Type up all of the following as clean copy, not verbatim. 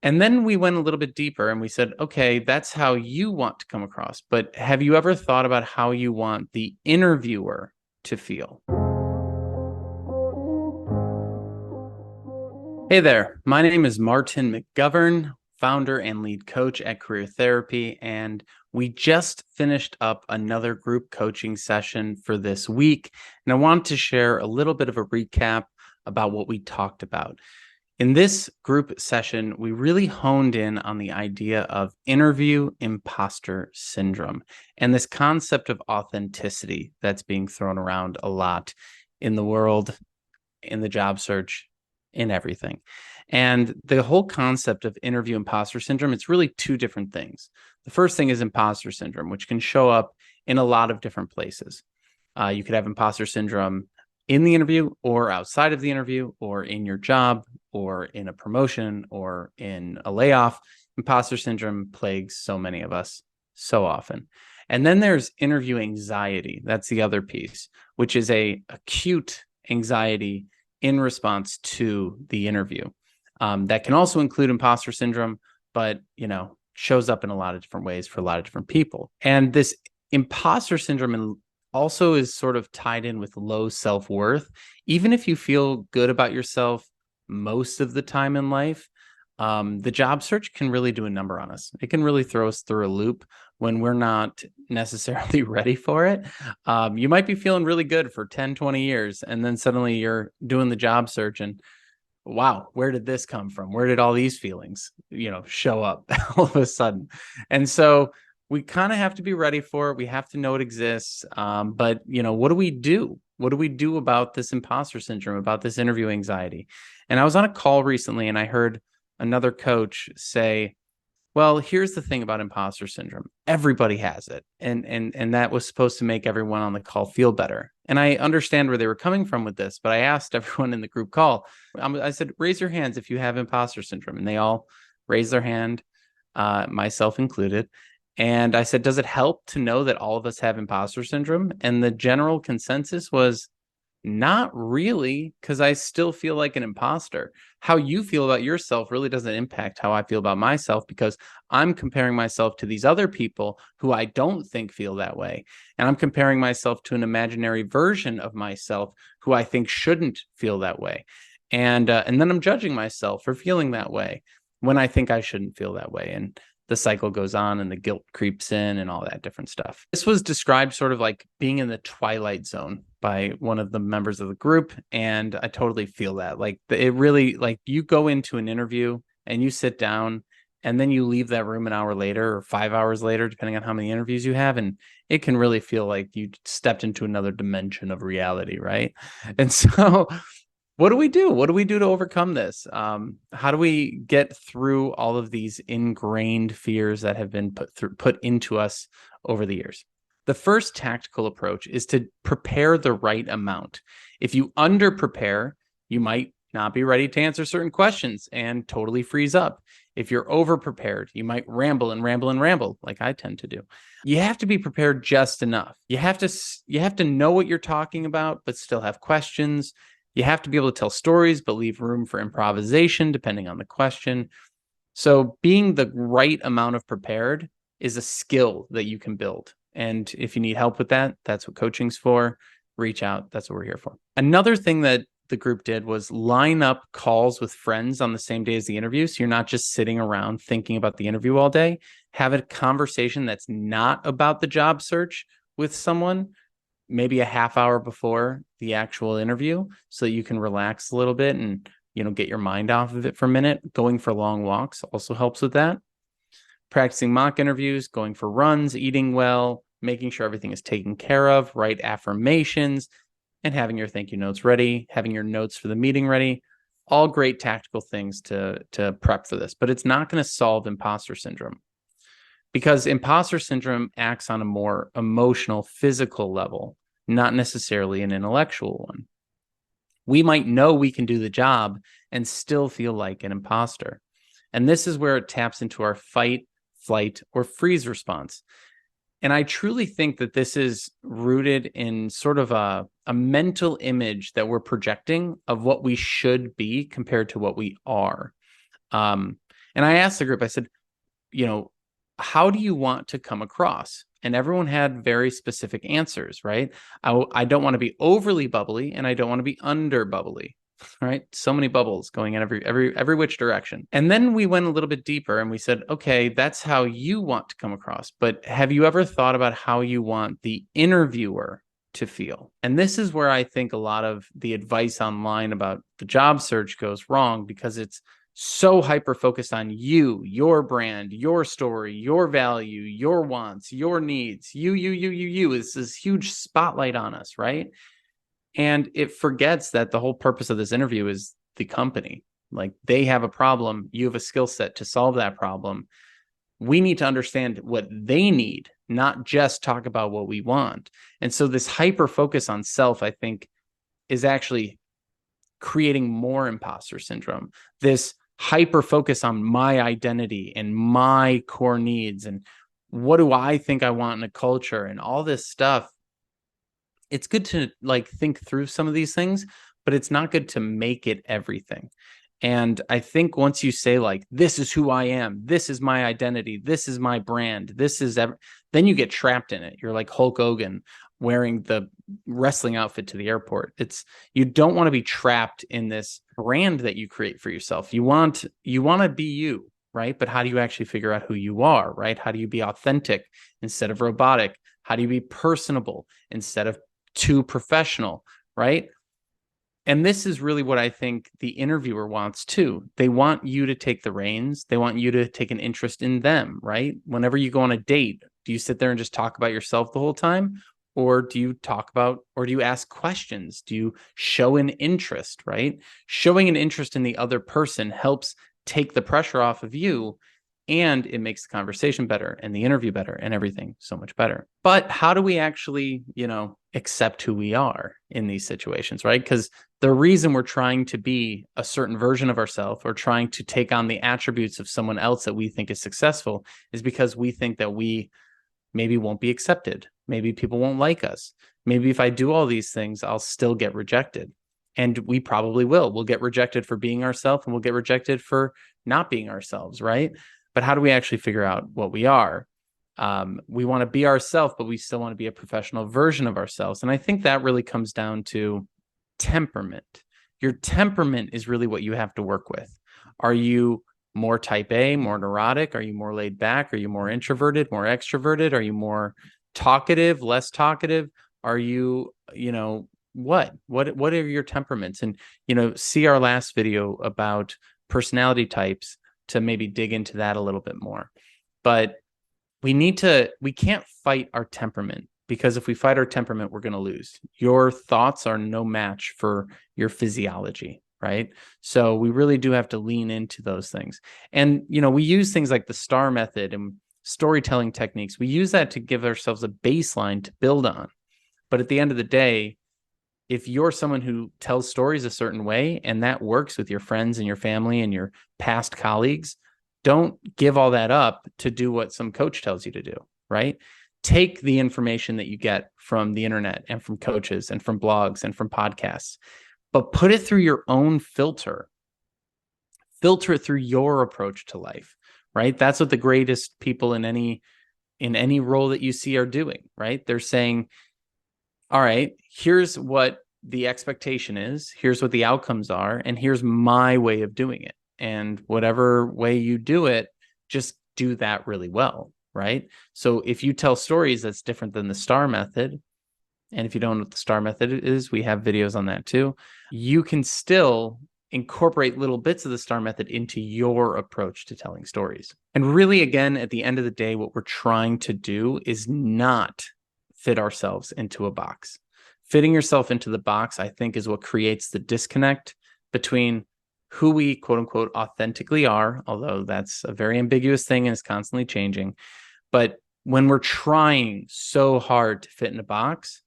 And then we went a little bit deeper and we said, okay, that's how you want to come across. But have you ever thought about how you want the interviewer to feel? Hey there, my name is Martin McGovern, founder and lead coach at Career Therapy, and we just finished up another group coaching session for this week. And I want to share a little bit of a recap about what we talked about. In this group session, we really honed in on the idea of interview imposter syndrome and this concept of authenticity that's being thrown around a lot in the world, in the job search, in everything. And the whole concept of interview imposter syndrome, it's really two different things. The first thing is imposter syndrome, which can show up in a lot of different places. You could have imposter syndrome in the interview or outside of the interview or in your job or in a promotion or in a layoff. Imposter syndrome plagues so many of us so often. And then there's interview anxiety. That's the other piece, which is a acute anxiety in response to the interview. That can also include imposter syndrome, but shows up in a lot of different ways for a lot of different people. And this imposter syndrome also is sort of tied in with low self-worth. Even if you feel good about yourself most of the time in life, the job search can really do a number on us. It can really throw us through a loop when we're not necessarily ready for it. You might be feeling really good for 10, 20 years, and then suddenly you're doing the job search and wow, where did this come from? Where did all these feelings, show up all of a sudden? And so we kind of have to be ready for it. We have to know it exists. But what do we do? What do we do about this imposter syndrome, about this interview anxiety? And I was on a call recently and I heard another coach say, well, here's the thing about imposter syndrome. Everybody has it. And that was supposed to make everyone on the call feel better. And I understand where they were coming from with this, but I asked everyone in the group call, I said, raise your hands if you have imposter syndrome. And they all raised their hand, myself included. And I said, does it help to know that all of us have imposter syndrome? And the general consensus was, not really, because I still feel like an imposter. How you feel about yourself really doesn't impact how I feel about myself because I'm comparing myself to these other people who I don't think feel that way. And I'm comparing myself to an imaginary version of myself who I think shouldn't feel that way. And then I'm judging myself for feeling that way when I think I shouldn't feel that way. And the cycle goes on and the guilt creeps in and all that different stuff. This was described sort of like being in the twilight zone by one of the members of the group. And I totally feel that. Like it really, like you go into an interview and you sit down and then you leave that room an hour later or 5 hours later, depending on how many interviews you have. And it can really feel like you stepped into another dimension of reality, right? And so what do we do? What do we do to overcome this? How do we get through all of these ingrained fears that have been put into us over the years? The first tactical approach is to prepare the right amount. If you under-prepare, you might not be ready to answer certain questions and totally freeze up. If you're over-prepared, you might ramble and ramble and ramble, like I tend to do. You have to be prepared just enough. You have to know what you're talking about, but still have questions. You have to be able to tell stories, but leave room for improvisation depending on the question. So being the right amount of prepared is a skill that you can build. And if you need help with that, that's what coaching's for. Reach out. That's what we're here for. Another thing that the group did was line up calls with friends on the same day as the interview. So you're not just sitting around thinking about the interview all day. Have a conversation that's not about the job search with someone, maybe a half hour before the actual interview so that you can relax a little bit and, get your mind off of it for a minute. Going for long walks also helps with that. Practicing mock interviews, going for runs, eating well, making sure everything is taken care of, write affirmations, and having your thank you notes ready, having your notes for the meeting ready. All great tactical things to prep for this, but it's not going to solve imposter syndrome because imposter syndrome acts on a more emotional, physical level, not necessarily an intellectual one. We might know we can do the job and still feel like an imposter. And this is where it taps into our fight, flight, or freeze response. And I truly think that this is rooted in sort of a mental image that we're projecting of what we should be compared to what we are. And I asked the group, I said, how do you want to come across? And everyone had very specific answers, right? I don't want to be overly bubbly and I don't want to be under bubbly, right? So many bubbles going in every which direction. And then we went a little bit deeper and we said, okay, that's how you want to come across. But have you ever thought about how you want the interviewer to feel? And this is where I think a lot of the advice online about the job search goes wrong, because it's so hyper focused on you, your brand, your story, your value, your wants, your needs, you. It's this huge spotlight on us, right? And it forgets that the whole purpose of this interview is the company. Like, they have a problem, you have a skill set to solve that problem. We need to understand what they need, not just talk about what we want. And so this hyper focus on self, I think, is actually creating more imposter syndrome. This hyper focus on my identity and my core needs and what do I think I want in a culture and all this stuff. It's good to think through some of these things, but it's not good to make it everything. And I think once you say this is who I am, this is my identity, this is my brand, then you get trapped in it. You're like Hulk Hogan wearing the wrestling outfit to the airport. You don't want to be trapped in this brand that you create for yourself. You want to be you, right? But how do you actually figure out who you are, right? How do you be authentic instead of robotic? How do you be personable instead of too professional, right? And this is really what I think the interviewer wants too. They want you to take the reins. They want you to take an interest in them, right? Whenever you go on a date, do you sit there and just talk about yourself the whole time? Or do you ask questions? Do you show an interest, right? Showing an interest in the other person helps take the pressure off of you, and it makes the conversation better and the interview better and everything so much better. But how do we actually, accept who we are in these situations, right? Because the reason we're trying to be a certain version of ourselves or trying to take on the attributes of someone else that we think is successful is because we think that we maybe won't be accepted. Maybe people won't like us. Maybe if I do all these things, I'll still get rejected. And we probably will. We'll get rejected for being ourselves and we'll get rejected for not being ourselves, right? But how do we actually figure out what we are? We want to be ourselves, but we still want to be a professional version of ourselves. And I think that really comes down to temperament. Your temperament is really what you have to work with. Are you more type A, more neurotic? Are you more laid back? Are you more introverted, more extroverted? Are you more talkative, less talkative? Are you, what are your temperaments? And, see our last video about personality types to maybe dig into that a little bit more. But we can't fight our temperament, because if we fight our temperament, we're going to lose. Your thoughts are no match for your physiology, right? So we really do have to lean into those things. And, we use things like the STAR method and storytelling techniques. We use that to give ourselves a baseline to build on. But at the end of the day, if you're someone who tells stories a certain way and that works with your friends and your family and your past colleagues, don't give all that up to do what some coach tells you to do, right? Take the information that you get from the internet and from coaches and from blogs and from podcasts, but put it through your own filter. Filter it through your approach to life, right? That's what the greatest people in any role that you see are doing, right? They're saying, all right, here's what the expectation is, here's what the outcomes are, and here's my way of doing it. And whatever way you do it, just do that really well, right? So if you tell stories that's different than the STAR method, and if you don't know what the STAR method is, we have videos on that too, you can still incorporate little bits of the STAR method into your approach to telling stories. And really, again, at the end of the day, what we're trying to do is not fit ourselves into a box. Fitting yourself into the box, I think, is what creates the disconnect between who we quote unquote authentically are, although that's a very ambiguous thing and is constantly changing. But when we're trying so hard to fit in a box,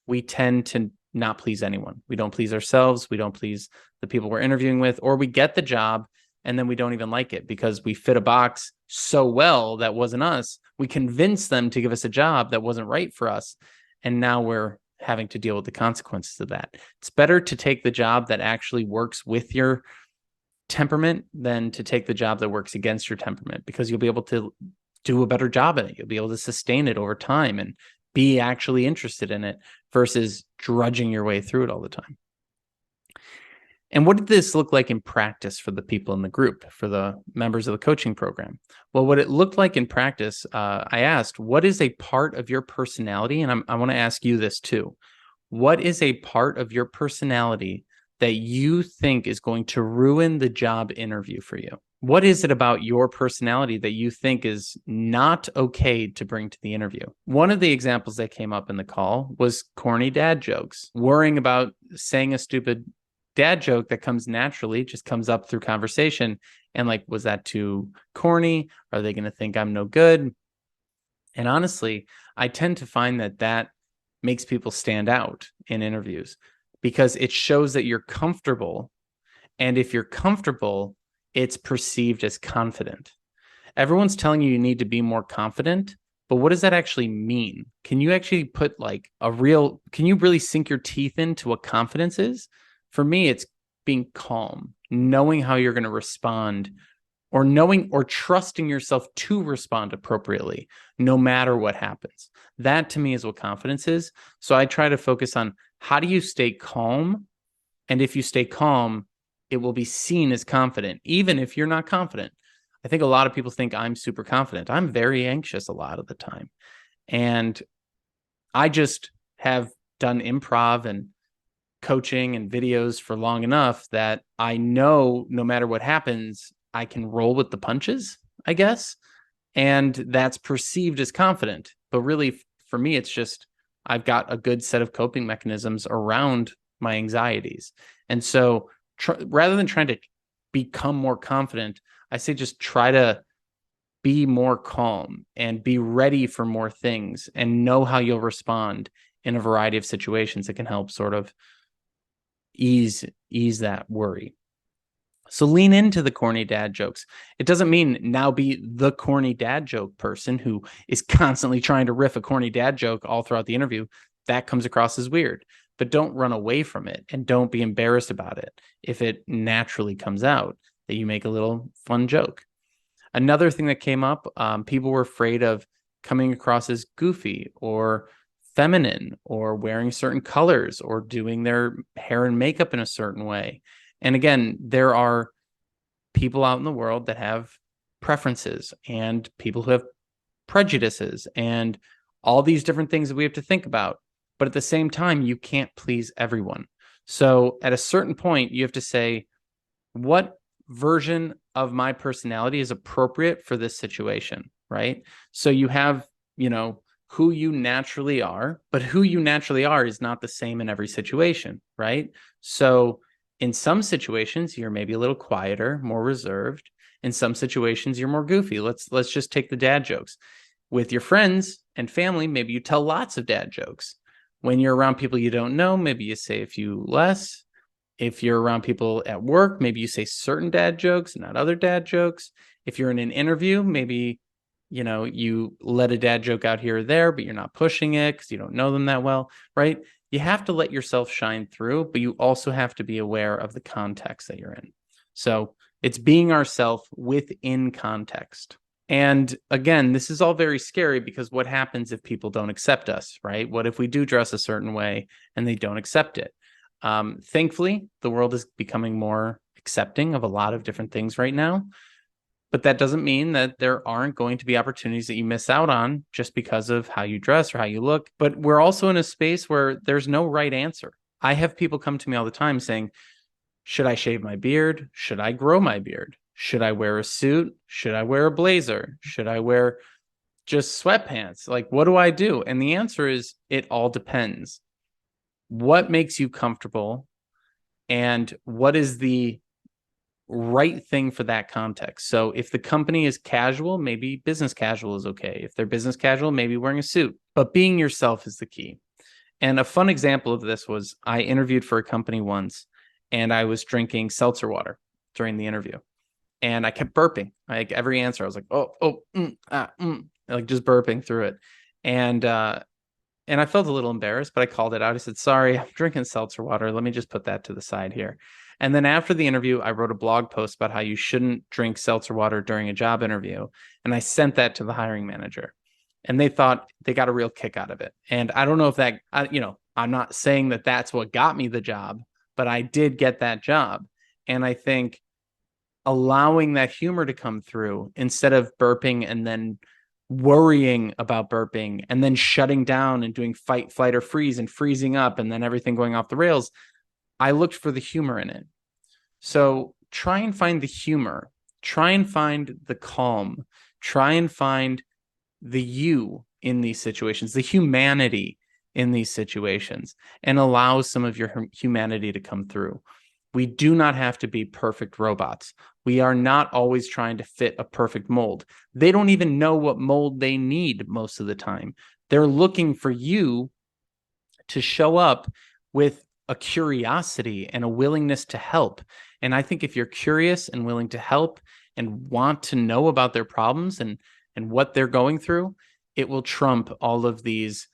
we tend to not please anyone. We don't please ourselves. We don't please the people we're interviewing with, or we get the job and then we don't even like it because we fit a box so well that wasn't us. We convinced them to give us a job that wasn't right for us. And now we're having to deal with the consequences of that. It's better to take the job that actually works with your temperament than to take the job that works against your temperament, because you'll be able to do a better job at it. You'll be able to sustain it over time and be actually interested in it versus drudging your way through it all the time. And what did this look like in practice for the people in the group, for the members of the coaching program? Well, what it looked like in practice, I asked, what is a part of your personality? And I want to ask you this too. What is a part of your personality that you think is going to ruin the job interview for you? What is it about your personality that you think is not okay to bring to the interview? One of the examples that came up in the call was corny dad jokes, worrying about saying a stupid dad joke that comes naturally, just comes up through conversation. And like, was that too corny? Are they going to think I'm no good? And honestly, I tend to find that makes people stand out in interviews because it shows that you're comfortable. And if you're comfortable, it's perceived as confident. Everyone's telling you need to be more confident, but what does that actually mean? Can you actually put can you really sink your teeth into what confidence is? For me, it's being calm, knowing how you're going to respond, or knowing or trusting yourself to respond appropriately, no matter what happens. That to me is what confidence is. So I try to focus on how do you stay calm? And if you stay calm, it will be seen as confident, even if you're not confident. I think a lot of people think I'm super confident. I'm very anxious a lot of the time. And I just have done improv and coaching and videos for long enough that I know no matter what happens, I can roll with the punches, I guess. And that's perceived as confident. But really, for me, it's just I've got a good set of coping mechanisms around my anxieties. And so rather than trying to become more confident, I say just try to be more calm and be ready for more things and know how you'll respond in a variety of situations that can help sort of ease that worry. So lean into the corny dad jokes. It doesn't mean now be the corny dad joke person who is constantly trying to riff a corny dad joke all throughout the interview. That comes across as weird, but don't run away from it and don't be embarrassed about it if it naturally comes out that you make a little fun joke. Another thing that came up, people were afraid of coming across as goofy or feminine or wearing certain colors or doing their hair and makeup in a certain way. And again, there are people out in the world that have preferences and people who have prejudices and all these different things that we have to think about. But at the same time, you can't please everyone. So at a certain point, you have to say, what version of my personality is appropriate for this situation, right? So you have, who you naturally are, but who you naturally are is not the same in every situation, right? So in some situations, you're maybe a little quieter, more reserved. In some situations, you're more goofy. Let's just take the dad jokes. With your friends and family, maybe you tell lots of dad jokes. When you're around people you don't know, maybe you say a few less. If you're around people at work, maybe you say certain dad jokes, not other dad jokes. If you're in an interview, maybe you let a dad joke out here or there, but you're not pushing it because you don't know them that well, right? You have to let yourself shine through, but you also have to be aware of the context that you're in. So it's being ourselves within context. And again, this is all very scary because what happens if people don't accept us, right? What if we do dress a certain way and they don't accept it? Thankfully, the world is becoming more accepting of a lot of different things right now. But that doesn't mean that there aren't going to be opportunities that you miss out on just because of how you dress or how you look. But we're also in a space where there's no right answer. I have people come to me all the time saying, should I shave my beard? Should I grow my beard? Should I wear a suit? Should I wear a blazer? Should I wear just sweatpants? Like, what do I do? And the answer is, it all depends. What makes you comfortable? And what is the right thing for that context? So if the company is casual, maybe business casual is okay. If they're business casual, maybe wearing a suit. But being yourself is the key. And a fun example of this was I interviewed for a company once, and I was drinking seltzer water during the interview. And I kept burping. Like every answer, I was like, like just burping through it. And I felt a little embarrassed, but I called it out. I said, sorry, I'm drinking seltzer water. Let me just put that to the side here. And then after the interview, I wrote a blog post about how you shouldn't drink seltzer water during a job interview. And I sent that to the hiring manager. And they thought they got a real kick out of it. And I don't know if that, I'm not saying that that's what got me the job, but I did get that job. And I think allowing that humor to come through instead of burping and then worrying about burping and then shutting down and doing fight, flight, or freeze and freezing up and then everything going off the rails, I looked for the humor in it. So try and find the humor, try and find the calm, try and find the you in these situations, the humanity in these situations, and allow some of your humanity to come through. We do not have to be perfect robots. We are not always trying to fit a perfect mold. They don't even know what mold they need most of the time. They're looking for you to show up with a curiosity and a willingness to help. And I think if you're curious and willing to help and want to know about their problems and what they're going through, it will trump all of these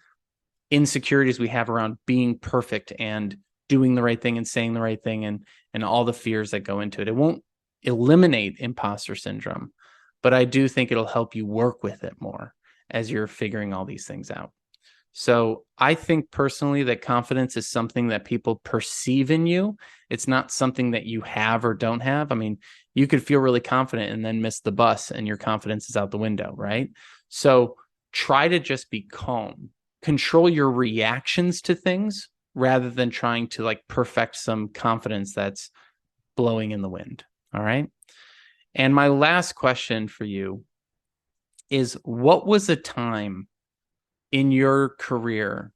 insecurities we have around being perfect and doing the right thing and saying the right thing and all the fears that go into it. It won't eliminate imposter syndrome, but I do think it'll help you work with it more as you're figuring all these things out. So I think personally that confidence is something that people perceive in you. It's not something that you have or don't have. I mean, you could feel really confident and then miss the bus and your confidence is out the window, right? So try to just be calm. Control your reactions to things rather than trying to like perfect some confidence that's blowing in the wind. All right. And my last question for you is, what was a time in your career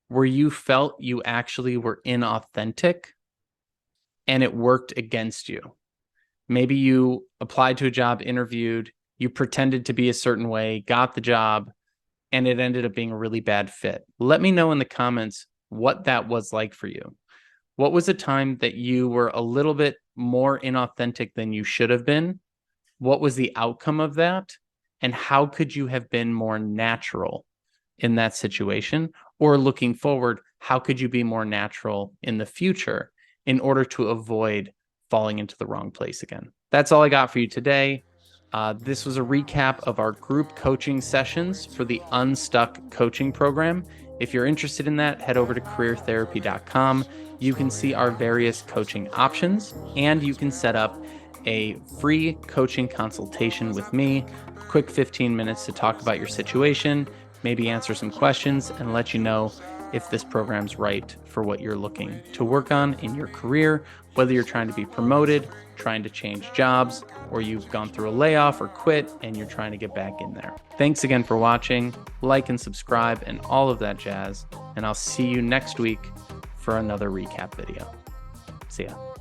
where you felt you actually were inauthentic and it worked against you? Maybe you applied to a job, interviewed, you pretended to be a certain way, got the job, and it ended up being a really bad fit. Let me know in the comments what that was like for you. What was a time that you were a little bit more inauthentic than you should have been? What was the outcome of that? And how could you have been more natural in that situation? Or looking forward, how could you be more natural in the future in order to avoid falling into the wrong place again? That's all I got for you today. This was a recap of our group coaching sessions for the Unstuck coaching program. If you're interested in that, head over to careertherapy.com. You can see our various coaching options, and you can set up a free coaching consultation with me. Quick 15 minutes to talk about your situation, maybe answer some questions, and let you know if this program's right for what you're looking to work on in your career, whether you're trying to be promoted, trying to change jobs, or you've gone through a layoff or quit and you're trying to get back in there. Thanks again for watching. Like and subscribe and all of that jazz. And I'll see you next week for another recap video. See ya.